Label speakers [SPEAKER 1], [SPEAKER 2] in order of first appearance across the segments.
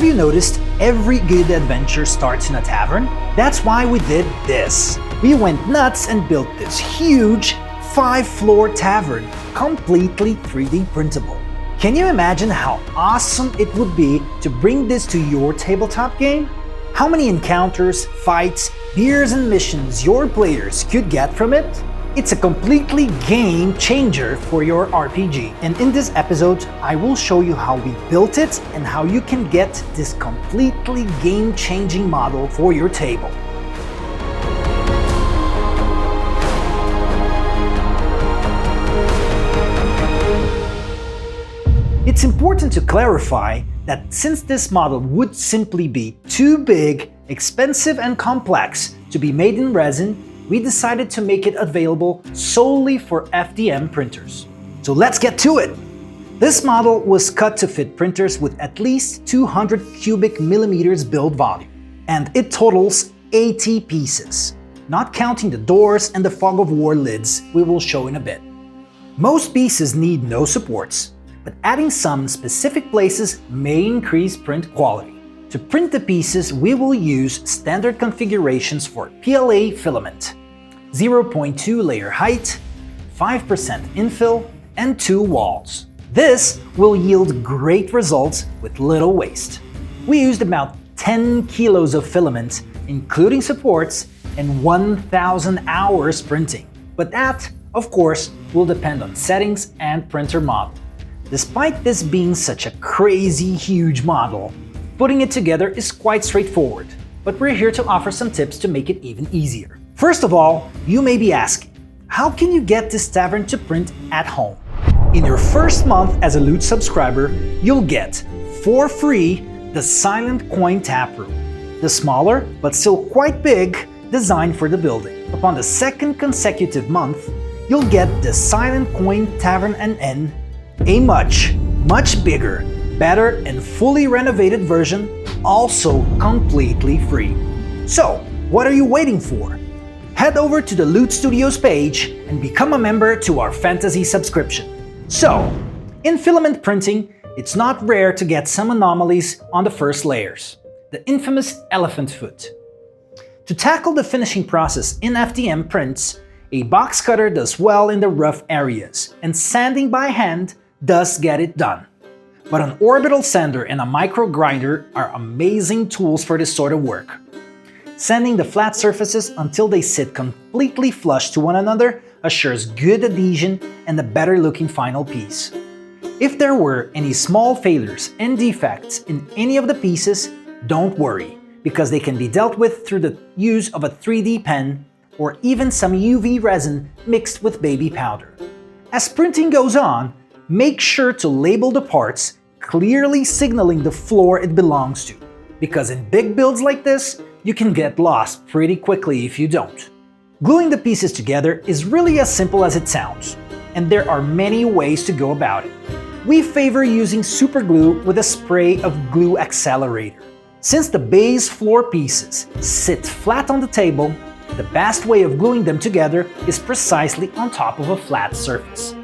[SPEAKER 1] Have you noticed every good adventure starts in a tavern? That's why we did this. We went nuts and built this huge 5-floor tavern, completely 3D printable. Can you imagine how awesome it would be to bring this to your tabletop game? How many encounters, fights, beers and missions your players could get from it? It's a completely game changer for your RPG. And in this episode, I will show you how we built it and how you can get this completely game-changing model for your table. It's important to clarify that since this model would simply be too big, expensive and complex to be made in resin, we decided to make it available solely for FDM printers. So let's get to it! This model was cut to fit printers with at least 200 cubic millimeters build volume, and it totals 80 pieces, not counting the doors and the fog of war lids we will show in a bit. Most pieces need no supports, but adding some specific places may increase print quality. To print the pieces, we will use standard configurations for PLA filament, 0.2 layer height, 5% infill, and 2 walls. This will yield great results with little waste. We used about 10 kilos of filament, including supports, and 1,000 hours printing. But that, of course, will depend on settings and printer model. Despite this being such a crazy huge model, putting it together is quite straightforward, but we're here to offer some tips to make it even easier. First of all, you may be asking, how can you get this tavern to print at home? In your first month as a Loot subscriber, you'll get, for free, the Silent Coin Taproom, the smaller but still quite big design for the building. Upon the second consecutive month, you'll get the Silent Coin Tavern and Inn, a much bigger, better and fully renovated version, also completely free. So, what are you waiting for? Head over to the Loot Studios page and become a member to our fantasy subscription. So, in filament printing, it's not rare to get some anomalies on the first layers, the infamous elephant foot. To tackle the finishing process in FDM prints, a box cutter does well in the rough areas, and sanding by hand does get it done. But an orbital sander and a micro grinder are amazing tools for this sort of work. Sanding the flat surfaces until they sit completely flush to one another assures good adhesion and a better looking final piece. If there were any small failures and defects in any of the pieces, don't worry, because they can be dealt with through the use of a 3D pen or even some UV resin mixed with baby powder. As printing goes on, make sure to label the parts, clearly signaling the floor it belongs to, because in big builds like this, you can get lost pretty quickly if you don't. Gluing the pieces together is really as simple as it sounds, and there are many ways to go about it. We favor using super glue with a spray of glue accelerator. Since the base floor pieces sit flat on the table, the best way of gluing them together is precisely on top of a flat surface.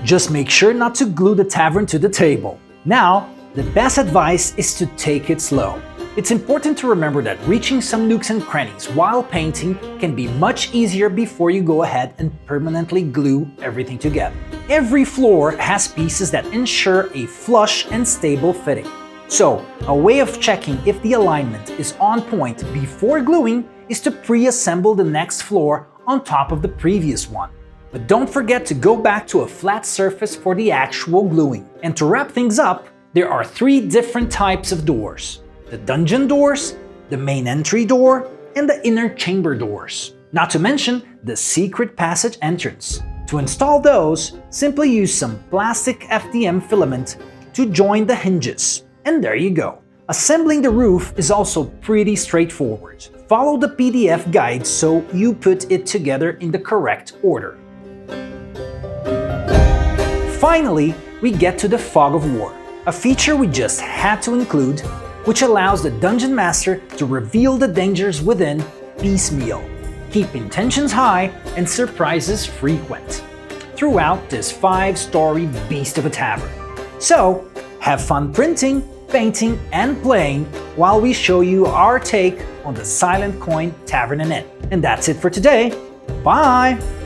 [SPEAKER 1] Just make sure not to glue the tavern to the table. Now, the best advice is to take it slow. It's important to remember that reaching some nooks and crannies while painting can be much easier before you go ahead and permanently glue everything together. Every floor has pieces that ensure a flush and stable fitting. So, a way of checking if the alignment is on point before gluing is to pre-assemble the next floor on top of the previous one. But don't forget to go back to a flat surface for the actual gluing. And to wrap things up, there are 3 different types of doors: the dungeon doors, the main entry door, and the inner chamber doors. Not to mention the secret passage entrance. To install those, simply use some plastic FDM filament to join the hinges. And there you go. Assembling the roof is also pretty straightforward. Follow the PDF guide so you put it together in the correct order. Finally, we get to the Fog of War, a feature we just had to include, which allows the Dungeon Master to reveal the dangers within piecemeal, keeping tensions high and surprises frequent throughout this 5-story beast of a tavern. So, have fun printing painting, and playing while we show you our take on the Silent Coin Tavern and Inn. And that's it for today. Bye!